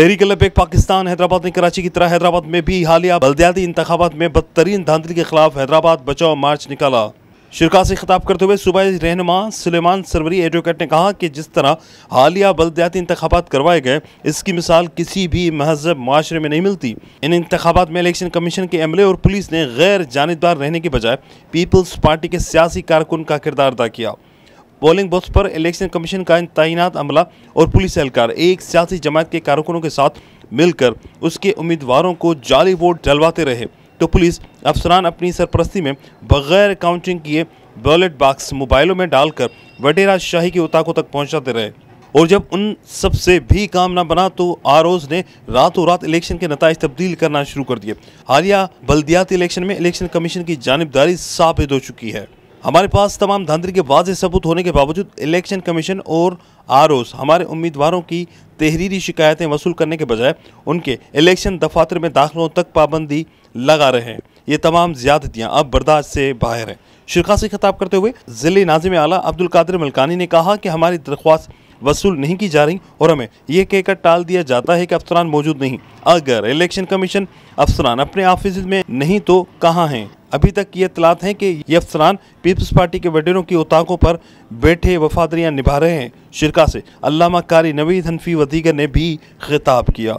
तहरीक पाकिस्तान हैदराबाद ने कराची की तरह हैदराबाद में भी हालिया बल्दियाती इंतखाबात में बदतरीन धांधली के खिलाफ हैदराबाद बचाओ मार्च निकाला। शिरका से खिताब करते हुए सूबाई रहनुमा सुलेमान सरवरी एडवोकेट ने कहा कि जिस तरह हालिया बल्दियाती इंतखाबात करवाए गए, इसकी मिसाल किसी भी महजब माशरे में नहीं मिलती। इन इंतखाबात में इलेक्शन कमीशन के अमले और पुलिस ने गैर जानिबदार रहने के बजाय पीपल्स पार्टी के सियासी कारकुन का किरदार अदा किया। पोलिंग बूथ पर इलेक्शन कमीशन का तैनात अमला और पुलिस एहलकार एक सियासी जमात के कारकुनों के साथ मिलकर उसके उम्मीदवारों को जाली वोट डलवाते रहे, तो पुलिस अफसरान अपनी सरपरस्ती में बगैर काउंटिंग किए बैलेट बॉक्स मोबाइलों में डालकर वडेरा शाही के उताकों तक पहुंचाते रहे। और जब उन सब से भी काम न बना तो आरओज ने रातों रात इलेक्शन के नताइज तब्दील करना शुरू कर दिए। हालिया बल्दियाती इलेक्शन में इलेक्शन कमीशन की जानिबदारी साबित हो चुकी है। हमारे पास तमाम धांधली के वाज़ेह सबूत होने के बावजूद इलेक्शन कमीशन और आरओज हमारे उम्मीदवारों की तहरीरी शिकायतें वसूल करने के बजाय उनके इलेक्शन दफातर में दाखिलों तक पाबंदी लगा रहे हैं। ये तमाम ज्यादतियाँ अब बर्दाश्त से बाहर हैं। शिरका से खिताब करते हुए ज़िले नाज़िम आला अब्दुल कादिर मलकानी ने कहा कि हमारी दरख्वास्त वसूल नहीं की जा रही और हमें यह कहकर टाल दिया जाता है कि अफसरान मौजूद नहीं। अगर इलेक्शन कमीशन अफसरान अपने ऑफिस में नहीं तो कहाँ हैं? अभी तक ये इत्तलात हैं कि ये अफसरान पीपल्स पार्टी के वडेरों की उताकों पर बैठे वफादारियाँ निभा रहे हैं। शिरका से अल्लामा कारी नवीद हनफी व दीगर ने भी खिताब किया।